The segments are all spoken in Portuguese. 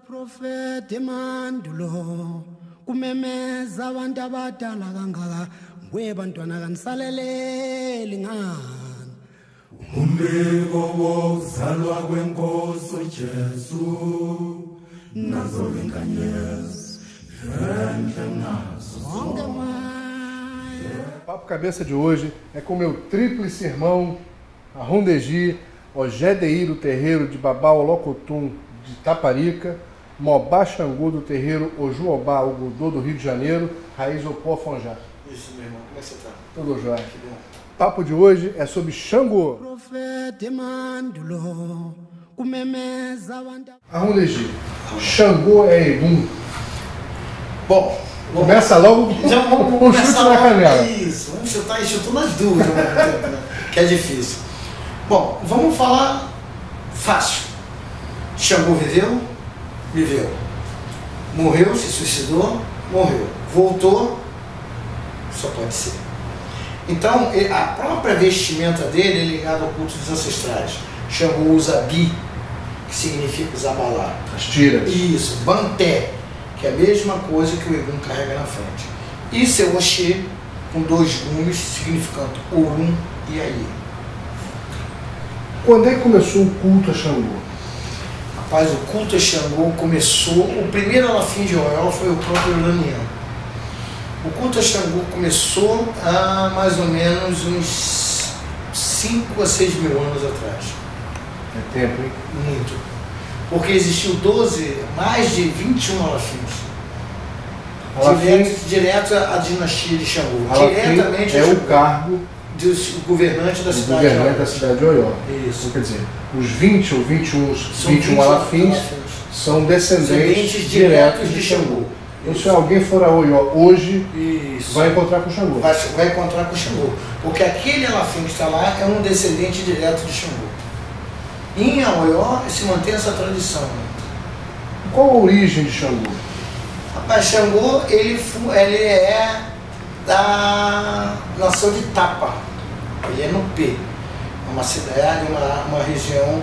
Profeta emandulo kumemeza abantu abadala kangaka kwebantwana kanisaleleli ngani umbiko wokuzalwa kwenkosi uJesu nazo lenkanyezi enhle nazo zonke O Papo Cabeça de hoje é com meu tríplice irmão Arrondegi, Ogédeir do terreiro de Babá Olocotum de Taparica, Mobá Xangô do terreiro Ojuobá Ogudô do Rio de Janeiro, Raiz Opó Fonjá. Isso, meu irmão. Como é que você tá? Tudo jóia. O papo de hoje é sobre Xangô. Arrondegi, Xangô é Egum. Bom, começa logo já vamos com um chute na canela. Isso, vamos chutar e chutou nas duas, né? Que é difícil. Bom, vamos falar fácil. Xangô viveu? Viveu. Morreu, se suicidou? Morreu. Voltou? Só pode ser. Então, a própria vestimenta dele é ligada ao culto dos ancestrais. Xangô usa bi, que significa zabalá. As tiras. Isso, banté, que é a mesma coisa que o Egum carrega na frente. E seu Oxê, com dois gumes, significando Orum e Aie. Quando é que começou o culto a Xangô? Rapaz, o culto a Xangô começou, o primeiro alafim de Oió foi o próprio Uranian. O culto a Xangô começou há mais ou menos uns 5 a 6 mil anos atrás. É tempo, hein? Muito. Porque existiu mais de 21 alafins. Direto à dinastia de Xangô. Diretamente é o cargo do governante da cidade de Oió. Governante da cidade de Oió. Isso. Quer dizer, os 20 ou 21 alafins são descendentes diretos de Xangô. Então, se alguém for a Oió hoje, isso, vai encontrar com Xangô. Vai encontrar com Xangô. Porque aquele alafim que está lá é um descendente direto de Xangô. Em Oió se mantém essa tradição. Qual a origem de Xangô? Rapaz, Xangô ele é da nação de Tapa. Ele é no P. Uma cidade, uma região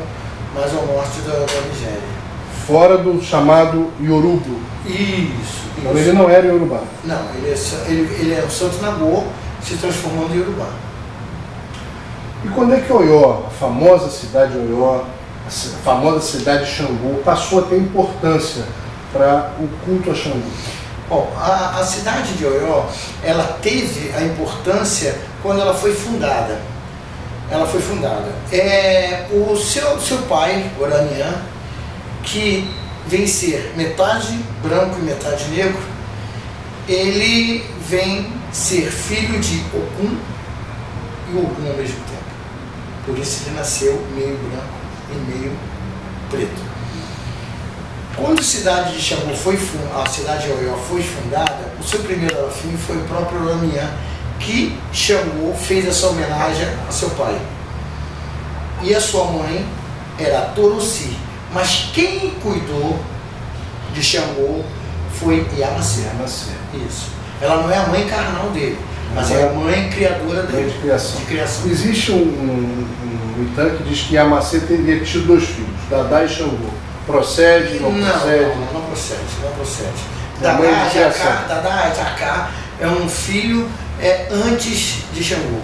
mais ao norte da Nigéria. Fora do chamado Yorubo. Isso. Então ele não era Yorubá. Não, ele é o Santo Nagô se transformando em Yorubá. E quando é que Oió, a famosa cidade de Oió, a famosa cidade de Xangô, passou a ter importância para o culto a Xangô? Bom, a cidade de Oió, ela teve a importância quando ela foi fundada. Ela foi fundada. O seu pai, Oranian, que vem ser metade branco e metade negro, ele vem ser filho de Ogum e Ogum ao mesmo tempo. Por isso ele nasceu meio branco e meio preto. Quando a cidade de Xangô a cidade de Oió foi fundada, o seu primeiro alafim foi o próprio Oranian, que Xangô fez essa homenagem a seu pai. E a sua mãe era Torossi. Mas quem cuidou de Xangô foi Yamacê. Isso. Ela não é a mãe carnal dele, mas é a mãe criadora dele. De criação. Existe um Itan que diz que Yamacê teria tido 2 filhos, Dadá e Xangô. Procede? Não procede? Não procede. Dadá e Jacá é um filho antes de Xangô.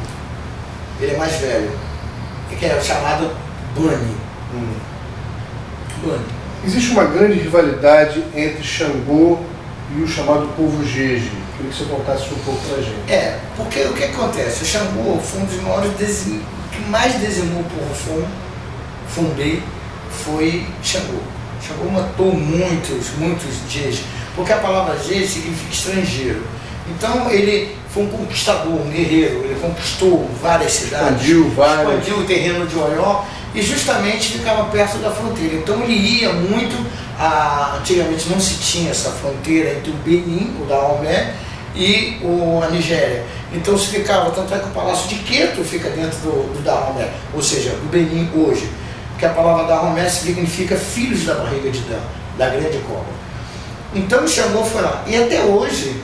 Ele é mais velho, que é chamado Bani. Existe uma grande rivalidade entre Xangô e o chamado povo Jeje. Queria que você contasse um pouco pra gente. Porque o que acontece? O Xangô foi um dos maiores que mais dizimou o povo Fumbê foi Xangô. Xangô matou muitos Jeje, porque a palavra Jeje significa estrangeiro. Então ele foi um conquistador, um guerreiro, ele conquistou várias cidades, expandiu o terreno de Oió e justamente ficava perto da fronteira. Então ele ia muito, antigamente não se tinha essa fronteira entre o Benin, o Dahomey, e a Nigéria. Então se ficava, tanto é que o Palácio de Queto fica dentro do Dahomey, ou seja, do Benin hoje, porque a palavra Dahomey significa filhos da barriga de Dan, da grande cobra. Então o Xangô foi lá, e até hoje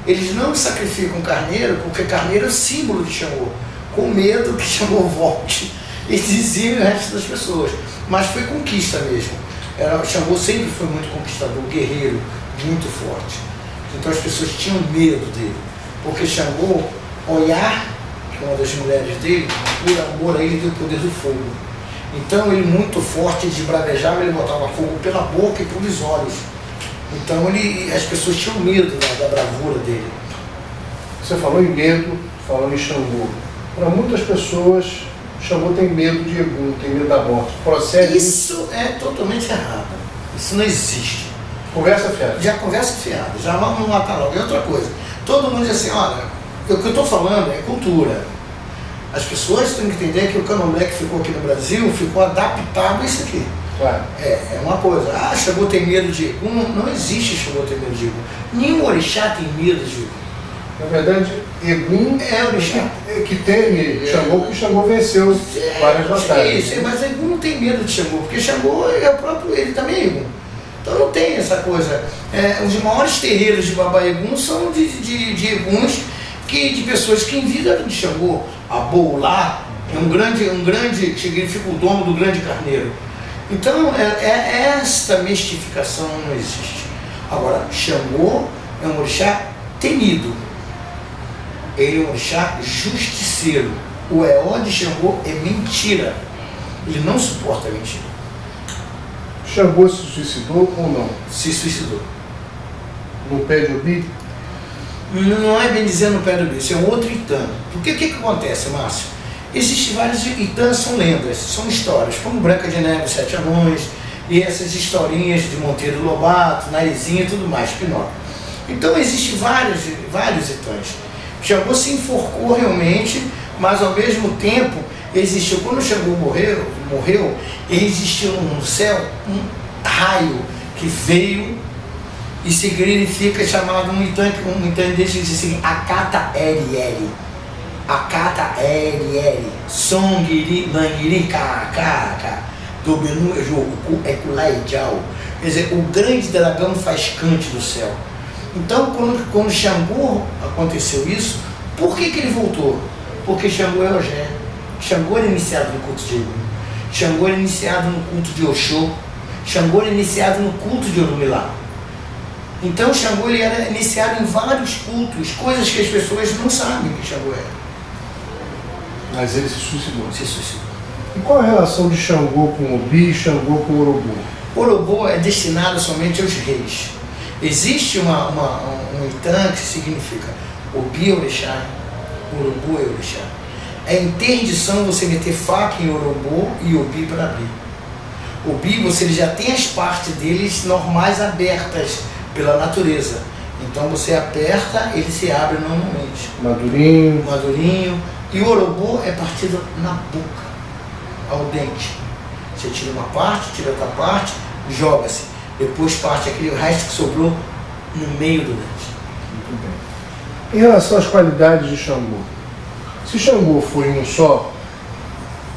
eles não sacrificam carneiro, porque carneiro é o símbolo de Xangô, com medo que Xangô volte e dizime o resto das pessoas. Mas foi conquista mesmo. Xangô sempre foi muito conquistador, guerreiro, muito forte. Então as pessoas tinham medo dele, porque Xangô, Oiá, que é uma das mulheres dele, por amor a ele, deu o poder do fogo. Então ele muito forte, ele desbravejava, ele botava fogo pela boca e pelos olhos. Então as pessoas tinham medo da bravura dele. Você falou em medo, falou em Xangô. Para muitas pessoas, Xangô tem medo de Egum, tem medo da morte. Procede isso? É totalmente errado. Isso não existe. Conversa fiada. Já conversa fiada, já vamos matar logo. E outra coisa, todo mundo diz assim, olha, o que eu estou falando é cultura. As pessoas têm que entender que o candomblé que ficou aqui no Brasil ficou adaptado a isso aqui. Claro. É uma coisa, Xangô tem medo de Egum, não existe Xangô ter medo de Egum. Nenhum orixá tem medo de Egum. Na verdade, Egum é orixá que teme Xangô, porque Xangô venceu várias batalhas. Isso, mas Egum não tem medo de Xangô, porque Xangô é o próprio, ele também é Egum. Então não tem essa coisa. Os maiores terreiros de Babá Egum são de Eguns, de pessoas que envidaram de Xangô. Aboulá é um grande, que significa o dono do grande carneiro. Então, esta mistificação não existe. Agora, Xangô é um orixá temido. Ele é um orixá justiceiro. O Eó de Xangô é mentira. Ele não suporta a mentira. Xangô se suicidou ou não? Se suicidou. No pé de Obi? Não é bem dizendo no pé do Obi, isso é um outro Itã. Porque o que acontece, Márcio? Existem vários Itãs, são lendas, são histórias, como Branca de Neve, Sete Anões, e essas historinhas de Monteiro Lobato, Narizinho e tudo mais, Pinóquio. Então existem vários Itãs. Xangô se enforcou realmente, mas ao mesmo tempo existiu, quando Xangô morreu, existiu no céu um raio que veio e significa chamado um Itã desse diz assim, Akata Eri, Akata Eri, Songiri Nangiri Kaka, Dobenu Joku Ekulai Jau. Quer dizer, o grande dragão faz cante do céu. Então, quando Xangô aconteceu isso, por que ele voltou? Porque Xangô é Ogé. Xangô era iniciado no culto de Egum. Xangô era iniciado no culto de Oxô. Xangô era iniciado no culto de Orumilá. Então Xangô ele era iniciado em vários cultos, coisas que as pessoas não sabem que Xangô era. Mas ele se suicidou. Se suicidou. E qual a relação de Xangô com Obi e Xangô com Orobô? Orobô é destinado somente aos reis. Existe um Itã que significa Obi é orixá, Orobô é orixá. É interdição você meter faca em Orobô e Obi para abrir. Obi, você já tem as partes deles normais abertas pela natureza. Então você aperta, ele se abre normalmente. Madurinho. E o Orobô é partido na boca, ao dente. Você tira uma parte, tira outra parte, joga-se. Depois parte aquele resto que sobrou no meio do dente. Muito bem. Em relação às qualidades de Xangô, se Xangô foi um só...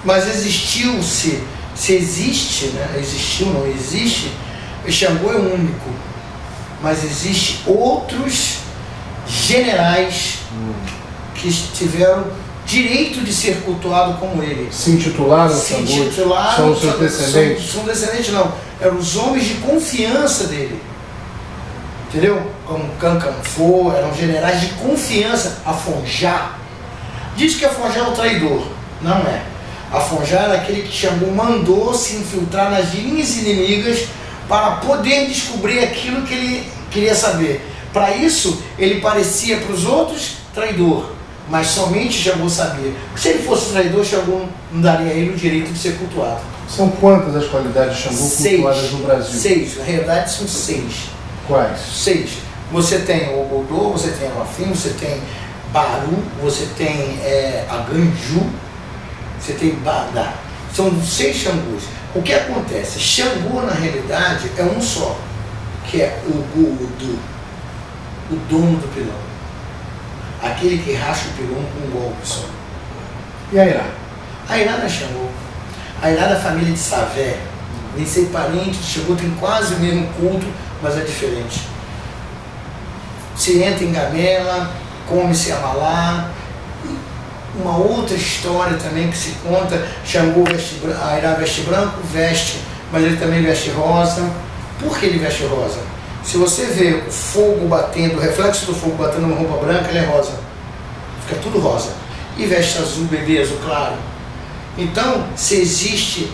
Mas existiu-se, se existe, né? Existiu, não existe, Xangô é único. Mas existem outros generais que tiveram direito de ser cultuado como ele. Se intitularam Xangô? São seus descendentes? São descendentes não, eram os homens de confiança dele. Entendeu? Como Cancanfô, eram generais de confiança. Afonjá. Diz que Afonjá é o traidor. Não é. Afonjá era aquele que Xangô mandou se infiltrar nas linhas inimigas para poder descobrir aquilo que ele queria saber. Para isso, ele parecia para os outros traidor, mas somente Xangô sabia. Se ele fosse traidor, Xangô não daria a ele o direito de ser cultuado. São quantas as qualidades de Xangô cultuadas no Brasil? 6, na realidade são 6. Quais? 6. Você tem o Ogodô, você tem o Afim, você tem Baru, você tem Aganju, você tem Badá. São 6 Xangôs. O que acontece? Xangô, na realidade, é um só, que é o Ogodô, o dono do pilão. Aquele que racha o pilão com um golpe só. E Airá? Airá não é Xangô. Airá é da família de Savé. Nem sei parente de Xangô, tem quase o mesmo culto, mas é diferente. Se entra em Gamela, come-se Amalá. Uma outra história também que se conta, Xangô veste branco, Airá veste branco, veste mas ele também veste rosa. Por que ele veste rosa? Se você vê o fogo batendo, o reflexo do fogo batendo numa roupa branca, ele é rosa. Fica tudo rosa. E veste azul bebê, azul claro. Então, se existe,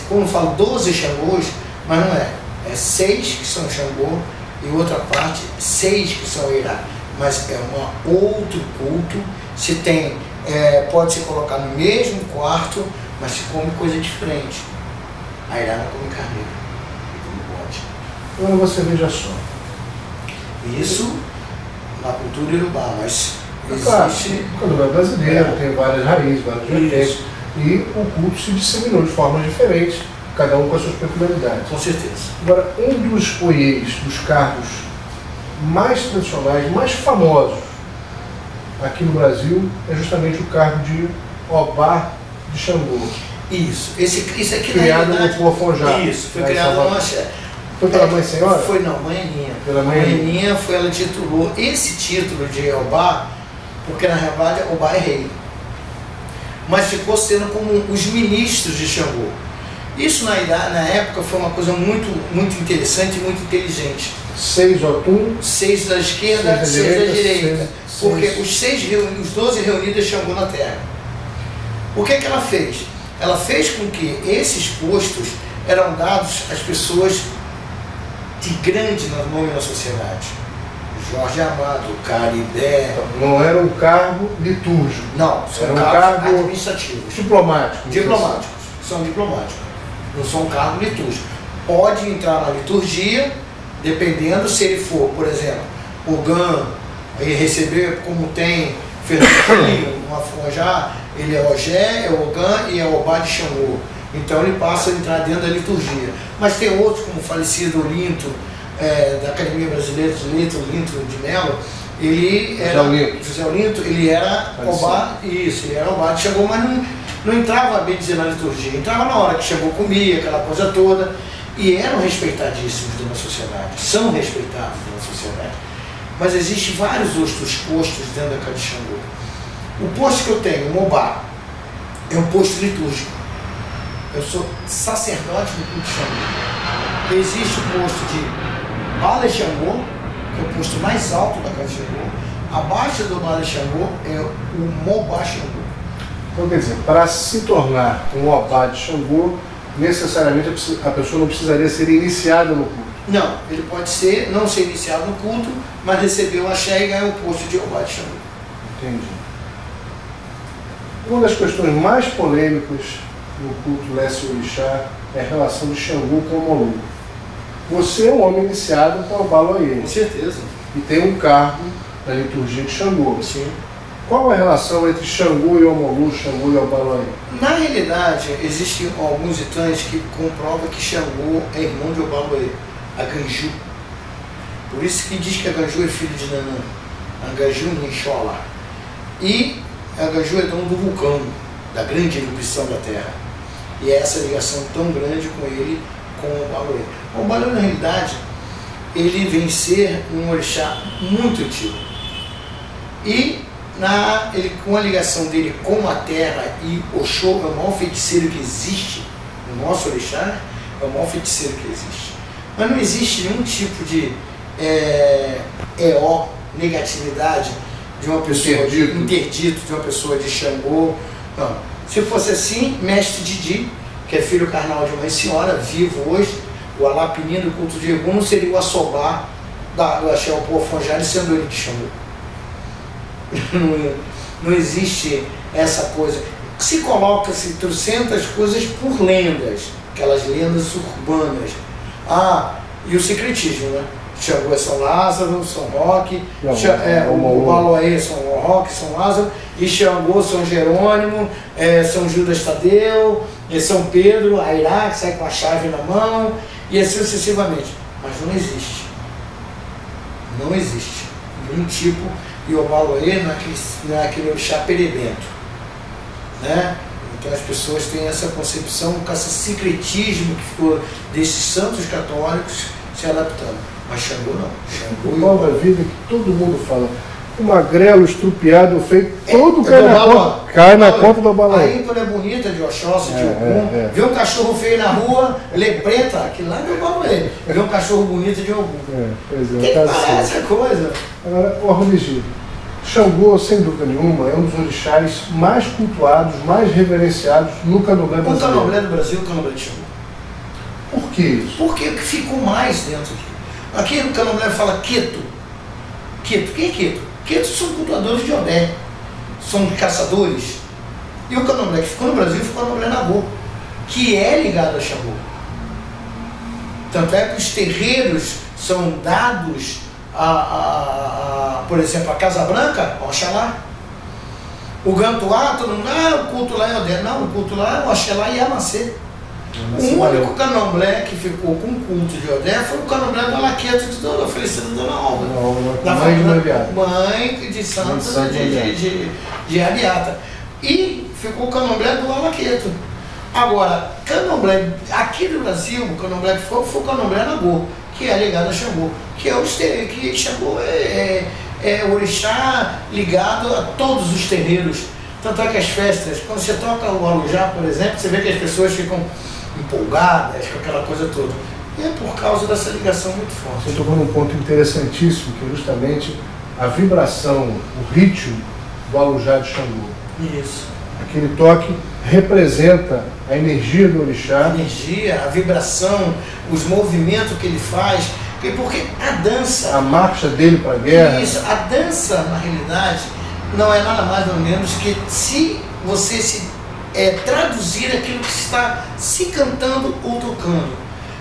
como eu falo, 12 Xangôs, mas não é. É 6 que são Xangô e outra parte, 6 que são Eirá. Mas é um outro culto. Se tem, pode se colocar no mesmo quarto, mas se come coisa diferente. A Eirá não come carneiro, come bode. Agora você veja só. Isso na cultura iorubá, mas Claro, existe. quando é brasileiro, tem várias raízes, vários vertentes. E o culto se disseminou de formas diferentes, cada um com as suas peculiaridades. Com certeza. Agora, um dos oiês, dos cargos mais tradicionais, mais famosos aqui no Brasil, é justamente o cargo de Obá de Xangô. Isso. Isso aqui Criado na realidade, no Pofonjá. Isso, foi criado no axé. Foi pela Mãe Senhora? Foi não, Mãe Aninha. Pela Mãe Aninha foi, ela titulou esse título de Obá, porque na realidade Obá é rei. Mas ficou sendo como os ministros de Xangô. Isso na época foi uma coisa muito, muito interessante e muito inteligente. 6 Otum. 6 da esquerda, 6 da direita. Porque os 12 reunidos Xangô na terra. O que ela fez? Ela fez com que esses postos eram dados às pessoas de grande nome na sociedade. Jorge Amado, Caribé. Não era um cargo litúrgico. Não, são cargos administrativos. Diplomáticos. Diplomáticos. São diplomáticos. Não são cargos litúrgicos. Pode entrar na liturgia, dependendo se ele for, por exemplo, Ogã, e receber como tem Fernandinho, uma Fonjá, ele é Ogé, é Ogã e é Obá de Xangô. Então ele passa a entrar dentro da liturgia. Mas tem outros, como o falecido Olinto, da Academia Brasileira de Letras, Olinto de Mello, ele era José Olinto, ele era Obá, isso, ele era Obá de Xangô, mas não entrava, bem dizer, na liturgia, entrava na hora que Xangô comia, aquela coisa toda, e eram respeitadíssimos dentro da sociedade, são respeitados dentro da sociedade. Mas existem vários outros postos dentro da casa de Xangô. O posto que eu tenho, o Mobá, é um posto litúrgico. Eu sou sacerdote do culto de Xangô. Existe o posto de Bala Xangô, que é o posto mais alto da casa de Xangô. Abaixo do Bala Xangô é o Mobá Xangô. Então, quer dizer, para se tornar um Obá de Xangô, necessariamente a pessoa não precisaria ser iniciada no culto. Não, ele pode não ser iniciado no culto, mas receber o axé e ganhar o posto de Obá de Xangô. Entendi. Uma das questões mais polêmicas no culto Lesse-Orixá é a relação de Xangô com o Omolu. Você é um homem iniciado para o Baloiê. Com certeza. E tem um cargo na liturgia de Xangô. Sim. Qual a relação entre Xangô e Omolu, Xangô e Obaloiê? Na realidade, existem alguns itãs que comprovam que Xangô é irmão de Obaloiê, a Ganju. Por isso que diz que a Ganju é filho de Nanã, a Ganju Ninxola. E a Ganju é dono do vulcão, da grande erupção da Terra. E é essa ligação tão grande com ele, com o Obaloiê. O Obaloiê, na realidade, ele vem ser um orixá muito antigo. E ele, com a ligação dele com a terra, e Oxô é o maior feiticeiro que existe, o nosso orixá é o maior feiticeiro que existe. Mas não existe nenhum tipo de negatividade de uma pessoa, interdito de uma pessoa de Xangô. Não. Se fosse assim, mestre Didi, que é filho carnal de Mãe Senhora, vivo hoje, o Alapinino do culto de Egum não seria o Assobá do Axé Opofonjá, sendo ele de Xangô. Não existe essa coisa. Se coloca-se trocentas coisas por lendas, aquelas lendas urbanas. E o secretismo, né? Xangô é São Lázaro, São Roque, o Baloiê é São Roque, São Lázaro, e Xangô, São Jerônimo, São Judas Tadeu, São Pedro, Airá, que sai com a chave na mão, e assim sucessivamente. Mas não existe. Não existe. Nenhum tipo. E o Baloiê não é aquele orixá perebento, né? Então as pessoas têm essa concepção com esse secretismo que ficou desses santos católicos se adaptando. Mas Xangô não. Xangô o pau da vida que todo mundo fala. O magrelo, estrupiado, feio, todo cai na conta do balão. Aí quando é bonita de Oxóssi, de Ogum, vê um cachorro feio na rua, preta, aquilo lá não é balé. Vê um cachorro bonito de Ogum. Pois é, Tem que parar essa coisa. Agora, o Arrondegi, Xangô, sem dúvida nenhuma, é um dos orixás mais cultuados, mais reverenciados no candomblé brasileiro. O candomblé do Brasil, o candomblé de Xangô. Por que isso? Porque o que ficou mais dentro aqui. Aqui no candomblé fala Queto. Queto, quem é Queto? Quetos são cultuadores de Odé, são caçadores. E o candomblé que ficou no Brasil ficou no candomblé Nagô, que é ligado a Xangô. Tanto é que os terreiros são dados por exemplo, a Casa Branca, Oxalá. O Gantuá, todo mundo, o culto lá é Odé. Não, o culto lá é Oxalá e Amacê. O único candomblé que ficou com o culto de Odé foi o candomblé do Alaqueto de Dona Felicita Dona Alva. Da mãe de Santa de Ariata. E ficou o candomblé do Alaqueto. Agora, candomblé aqui no Brasil, o candomblé que foi o candomblé Nagô, que é ligado a Xangô, que é o que Xangô é o orixá ligado a todos os terreiros. Tanto é que as festas, quando você toca o alujá, por exemplo, você vê que as pessoas ficam empolgadas com aquela coisa toda. E é por causa dessa ligação muito forte. Você tocou num ponto interessantíssimo, que é justamente a vibração, o ritmo do alujá de Xangô. Isso. Aquele toque representa a energia do orixá. A energia, a vibração, os movimentos que ele faz. Porque a dança... A marcha dele para a guerra. Isso, a dança, na realidade, não é nada mais ou menos que se você traduzir aquilo que está se cantando ou tocando.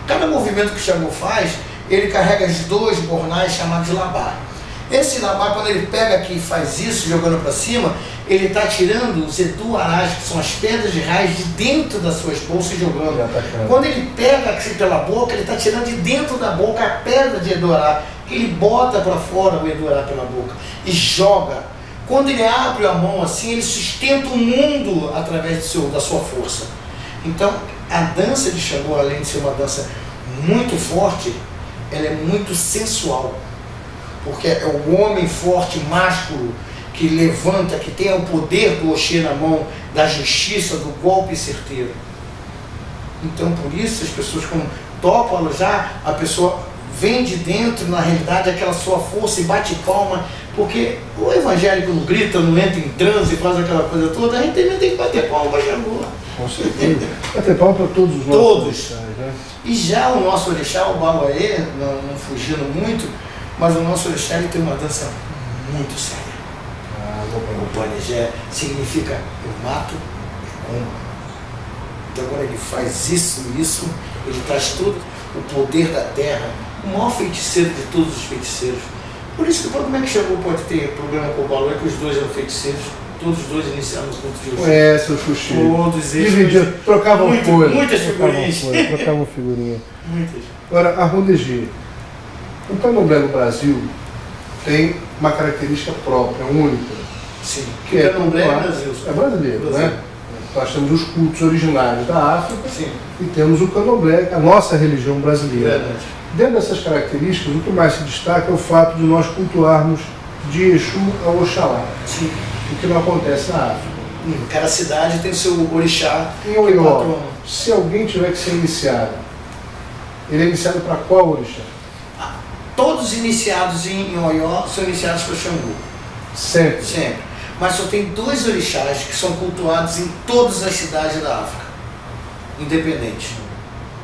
Cada movimento que o Xangô faz, ele carrega os dois bornais chamados de labá. Esse labá, quando ele pega aqui e faz isso, jogando para cima, ele está tirando os eduarás, que são as pedras de raiz, de dentro das suas bolsas e jogando. Quando ele pega aqui pela boca, ele está tirando de dentro da boca a pedra de eduará, que ele bota para fora o eduará pela boca e joga. Quando ele abre a mão assim, ele sustenta o mundo através da sua força. Então, a dança de Xangô, além de ser uma dança muito forte, ela é muito sensual. Porque é o homem forte, másculo, que levanta, que tem o poder do Oxê na mão, da justiça, do golpe certeiro. Então, por isso, as pessoas, quando tocam alujá, a pessoa vem de dentro, na realidade, aquela sua força e bate palma, porque o evangélico não grita, não entra em transe e faz aquela coisa toda, a gente também tem que bater palma para Xangô. Com certeza. Bater palma para todos os nossos orixás, né? E já o nosso orixá, o Baloaê, não fugindo muito, mas o nosso orixá ele tem uma dança muito séria. O Panegé significa eu mato e como. Então quando ele faz isso, ele traz todo o poder da terra, o maior feiticeiro de todos os feiticeiros. Por isso que como é que Xangô pode ter problema com o Baloaê, que os dois eram feiticeiros, todos os dois iniciaram no culto de Oxum. Conhece o Xuxi. Todos eles. Trocavam coisa. Muitas figurinhas. Trocavam figurinha. Muitas. Agora, Arrondegi, o candomblé no Brasil tem uma característica própria, única. Sim. Que é candomblé é Brasil. É brasileiro, né? Nós temos os cultos originários da África. Sim. E temos o candomblé, a nossa religião brasileira. Verdade. Dentro dessas características, o que mais se destaca é o fato de nós cultuarmos de Exu ao Oxalá. Sim. O que não acontece na África. Cada cidade tem seu orixá. Em Oió, se alguém tiver que ser iniciado, ele é iniciado para qual orixá? Todos iniciados em Oió são iniciados para Xangô. Sempre? Sempre. Mas só tem dois orixás que são cultuados em todas as cidades da África. Independente.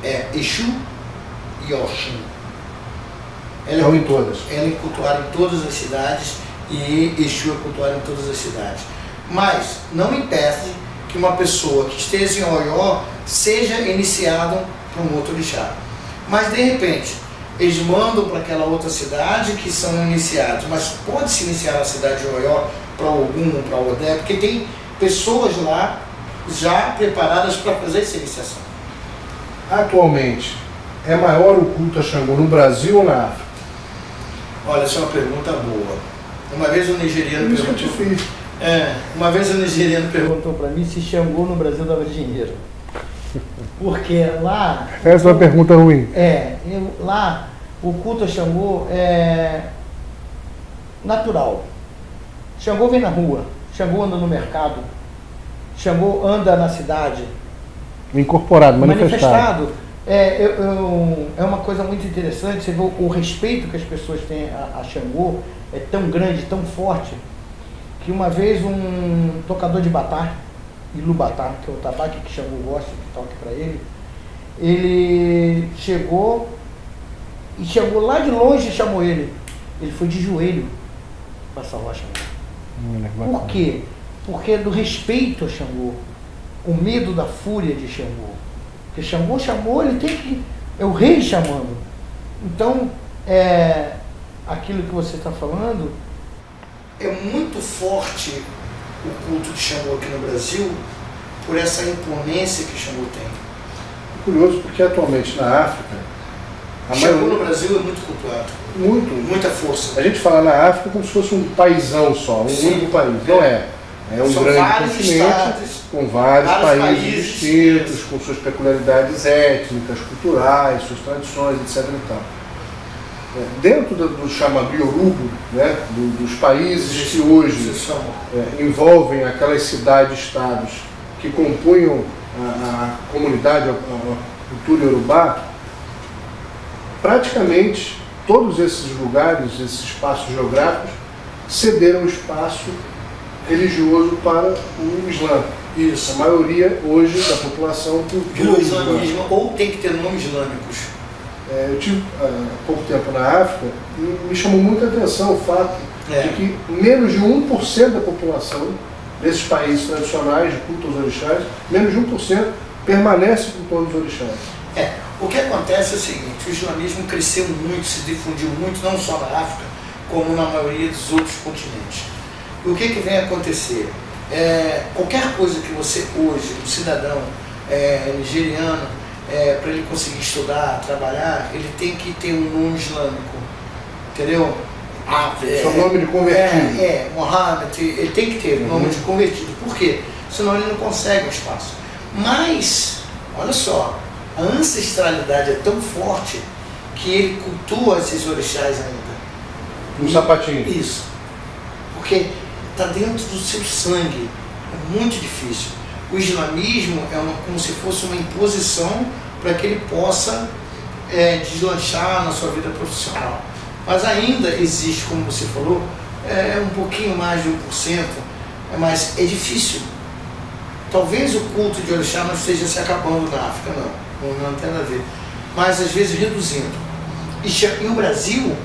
É Exu e Oxum. Estão em todas. Ela é cultuada em todas as cidades e Exu é cultuado em todas as cidades. Mas não impede que uma pessoa que esteja em Oió seja iniciado para um outro orixá. Mas de repente, eles mandam para aquela outra cidade que são iniciados, mas pode se iniciar na cidade de Oió para Ogum, para Odé, porque tem pessoas lá já preparadas para fazer essa iniciação. Atualmente, é maior o culto a Xangô no Brasil ou na África? Olha, essa é uma pergunta boa. Uma vez o nigeriano perguntou para mim se Xangô no Brasil dava dinheiro. Porque lá... Essa é uma pergunta ruim. Lá o culto a Xangô é natural. Xangô vem na rua, Xangô anda no mercado, Xangô anda na cidade. Incorporado, manifestado. É uma coisa muito interessante, você vê o respeito que as pessoas têm a Xangô é tão grande, tão forte, que uma vez um tocador de batá, Ilubatá, que é o tabaque que Xangô gosta, que toque para ele chegou e chegou lá de longe e chamou ele. Ele foi de joelho para salvar Xangô. Por quê? Porque é do respeito a Xangô, o medo da fúria de Xangô. Porque Xangô chamou, ele tem que... é o rei chamando. Então, aquilo que você está falando... É muito forte o culto de Xangô aqui no Brasil por essa imponência que Xangô tem. Curioso, porque atualmente na África... Xangô no Brasil é muito cultuado. Muita força. A gente fala na África como se fosse um paizão só, um único país. Não é. É um São grande continente com vários países distintos, com suas peculiaridades étnicas, culturais, suas tradições, etc. E tal. Dentro do chamado Yoruba, né, dos países que hoje envolvem aquelas cidades-estados que compunham a comunidade, a cultura iorubá, praticamente todos esses lugares, esses espaços geográficos, cederam espaço religioso para o Islã. Isso. A maioria hoje da população cultua o islamismo, ou tem que ter nomes islâmicos. Eu tive há pouco tempo na África e me chamou muita atenção o fato de que menos de 1% da população desses países tradicionais de culto aos orixás, menos de 1% permanece cultuando os orixás. O que acontece é o seguinte: o islamismo cresceu muito, se difundiu muito, não só na África, como na maioria dos outros continentes. E o que vem a acontecer? Qualquer coisa que você hoje, um cidadão nigeriano, para ele conseguir estudar, trabalhar, ele tem que ter um nome islâmico, entendeu? Seu nome de convertido. Mohammed, ele tem que ter um nome de convertido. Por quê? Senão ele não consegue o espaço. Mas, olha só, a ancestralidade é tão forte que ele cultua esses orixás ainda. Um sapatinho. Isso. Porque está dentro do seu sangue. É muito difícil. O islamismo é como se fosse uma imposição para que ele possa deslanchar na sua vida profissional. Mas ainda existe, como você falou, um pouquinho mais de 1%, mas é difícil. Talvez o culto de orixá não esteja se acabando na África, não tem nada a ver. Mas às vezes reduzindo. E o Brasil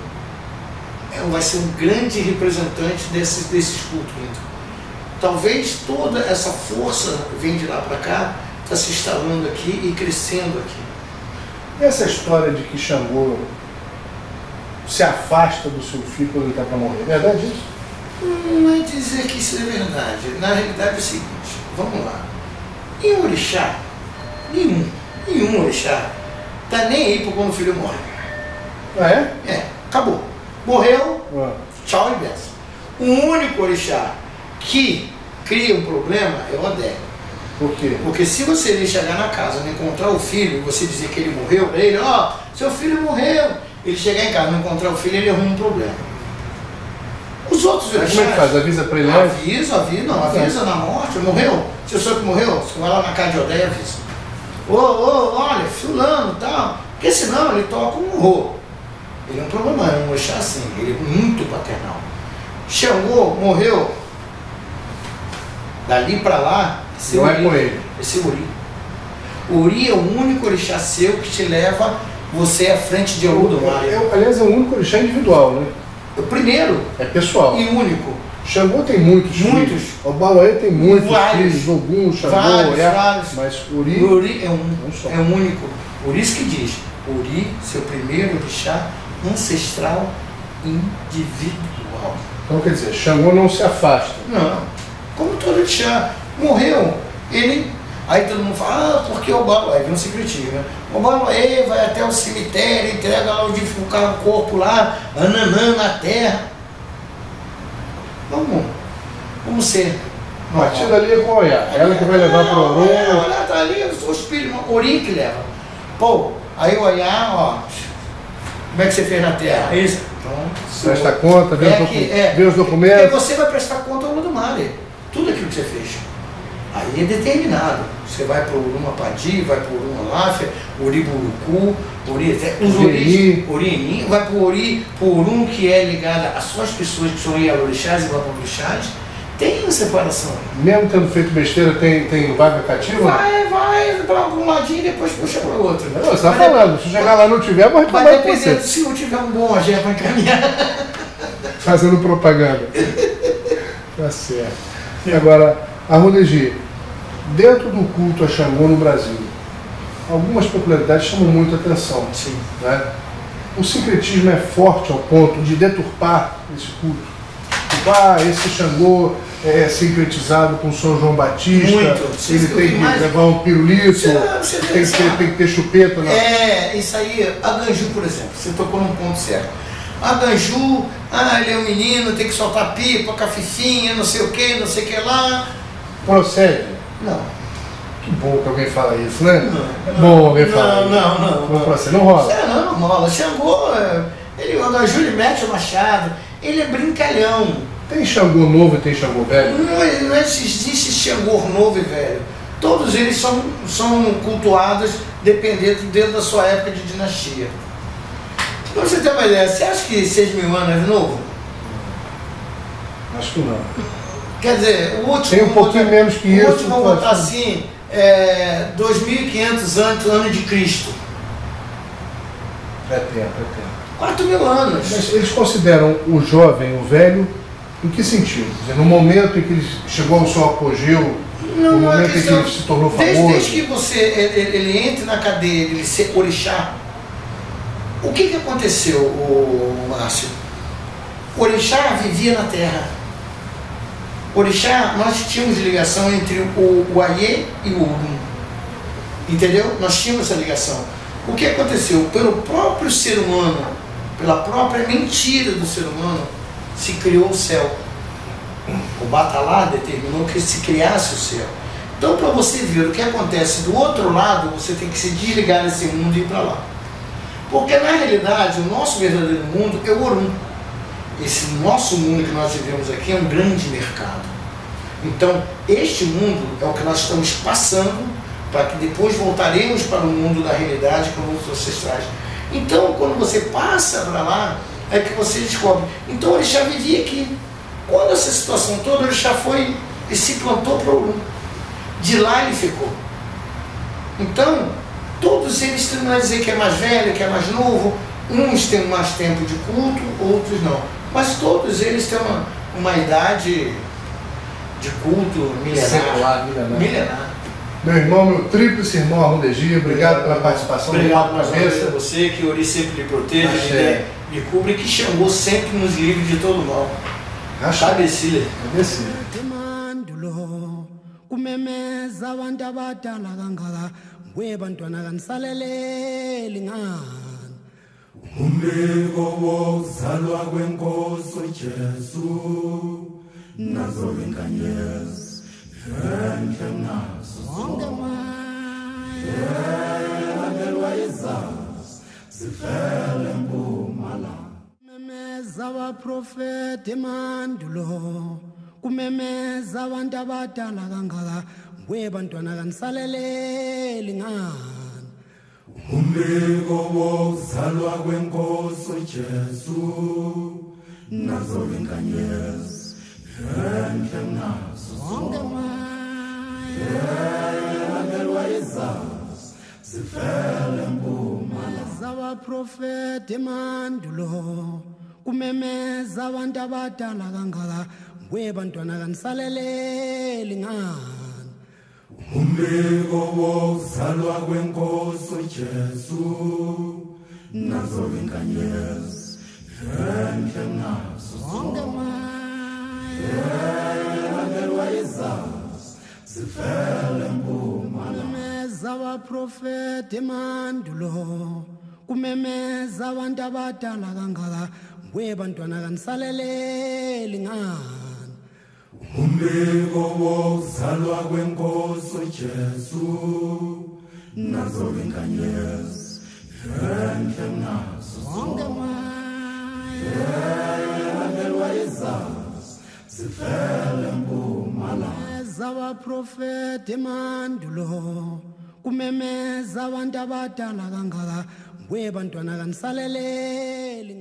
vai ser um grande representante desses cultos. Talvez toda essa força vem de lá para cá, está se instalando aqui e crescendo aqui. E essa história de que Xangô se afasta do seu filho quando ele está para morrer, é verdade isso? Não é dizer que isso é verdade. Na realidade é o seguinte, vamos lá. E o orixá, nenhum orixá, está nem aí para quando o filho morre. Ah, é? Acabou. Morreu, tchau e benção. O único orixá que cria um problema é o Odé. Por quê? Porque se você ele chegar na casa, não encontrar o filho, você dizer que ele morreu, ele, seu filho morreu. Ele chegar em casa, não encontrar o filho, ele arruma um problema. Os outros orixás... Como é que faz? Avisa para ele? Avisa na morte. Morreu? Você soube que morreu? Você vai lá na casa de Odé e avisa. Olha, fulano e tal. Porque senão ele toca um horror. Ele é um problema, é um orixá assim, ele é muito paternal. Xangô morreu, dali para lá, não é com ele. Esse Uri. Uri é o único orixá seu que te leva você à frente de Olodumare. Aliás, é o único orixá individual, né? O primeiro. É pessoal. E único. Xangô tem muitos filhos. Obaloê tem muitos filhos. Ogum, Xangô, vários. Mas Uri é um único. Por isso que diz, Uri, seu primeiro orixá ancestral individual. Então quer dizer, Xangô não se afasta. Não. Como todo orixá morreu, ele... Aí todo mundo fala, porque o Obaloê, não se critica, né? O Obaloê vai até o cemitério, entrega lá onde ficar o corpo lá, ananã na terra. Vamos ser. A partir dali é com a Oiá. Ela que vai levar para o Orum. Olha, tá ali, os filhos, Ori que leva. Pô, aí o Oiá, Como é que você fez na terra? Isso. Então, presta conta, vê os documentos. Porque você vai prestar conta ao Olodumare. Tudo aquilo que você fez. Aí é determinado. Você vai para o Uruma Padi, vai para o Uruma Láfia, Uri Burucu, Uri, vai para o Uri, Urum, que é ligada a só as pessoas que são Ialorixás e Bababixás. Tem uma separação. Mesmo tendo feito besteira, tem vaga cativa? Vai para um ladinho e depois puxa para o outro. Não, você está falando, se chegar lá e não tiver, vou reclamar com você. Se não tiver um bom agente para encaminhar. Fazendo propaganda. Tá certo. E agora, Arrondegi, dentro do culto a Xangô no Brasil, algumas peculiaridades chamam muito a atenção. Sim. Né? O sincretismo é forte ao ponto de deturpar esse culto. Esse Xangô é sincretizado com São João Batista, muito. Ele tem que levar um pirulito, tem que ter chupeta. Isso aí, a Ganju, por exemplo, você tocou num ponto certo. A Ganju, ele é um menino, tem que soltar pipa, cafifinha, não sei o que lá. Procede? Não. Que bom que alguém fala isso, né? Não, é bom alguém falar isso. Não procede, não rola. Não rola. Xangô, o Ganju ele mete o machado, ele é brincalhão. Tem Xangô novo e tem Xangô velho? Não existe Xangô novo e velho. Todos eles são cultuados dentro da sua época de dinastia. Pra você ter uma ideia, você acha que 6.000 anos é novo? Acho que não. Quer dizer, o último... Tem um pouquinho menos que isso. O último, vamos botar assim, 2.500 antes de Cristo. É tempo. 4.000 anos. Mas eles consideram o jovem, o velho, em que sentido? Quer dizer, no momento em que ele chegou ao seu apogeu, no momento em que ele se tornou famoso? Desde que ele entre na cadeia, ele ser orixá, o que aconteceu, Márcio? O orixá vivia na terra. Orixá, nós tínhamos ligação entre o Aie e o Urum. Entendeu? Nós tínhamos essa ligação. O que aconteceu? Pelo próprio ser humano, pela própria mentira do ser humano, se criou o céu. O Batalá determinou que se criasse o céu. Então, para você ver o que acontece do outro lado, você tem que se desligar desse mundo e ir para lá. Porque, na realidade, o nosso verdadeiro mundo é o Orum. Esse nosso mundo que nós vivemos aqui é um grande mercado. Então, este mundo é o que nós estamos passando para que depois voltaremos para o mundo da realidade com os ancestrais. Então, quando você passa para lá, é que você descobre. Então, o orixá vivia aqui. Quando essa situação toda, o orixá foi e se plantou para o Orum. De lá ele ficou. Então, todos eles têm a dizer que é mais velho, que é mais novo. Uns têm mais tempo de culto, outros não. Mas todos eles têm uma idade de culto milenar. Milenar. Meu irmão, meu tríplice irmão Arrondegi, obrigado pela participação. Obrigado mais uma vez a você, que o Ori sempre lhe proteja, me cubra e que Xangô sempre nos livre de todo mal. Agradecido. Kumemeza abantu abadala kangaka kwebantwana kanisaleleli ngani umbiko wokuzalwa kwenkosi uJesu nazo inkanyezi enhle nazo onke landelwa izazi zifele mpumalanga kumemeza abaprofeti emandulo kumemeza abantu abadala kangaka kwebantwana kanisaleleli ngani umbiko wokuzalwa kwenkosi uJesu nazo inkanyezi enhle nazo onke landelwa izazi zifele mpumalanga abaprofeti emandulo kumemeza abantu abadala kangaka kwebantwana kanisaleleli ngani umbiko wokuzalwa kwenkosi uJesu nazo inkanyezi enhle nazo onke landelwa izazi zifele mpumalanga kumemeza abaprofeti emandulo kumemeza abantu abadala kangaka kwebantwana kanisaleleli ngani umbiko wokuzalwa kwenkosi uJesu nazo inkanyezi enhle nazo wonke Yalandelwa izazi zivela Mpumalanga. zabaprofeti emandulo kumemeza abantu abadala kangaka ngwe bantwana kanisaleleli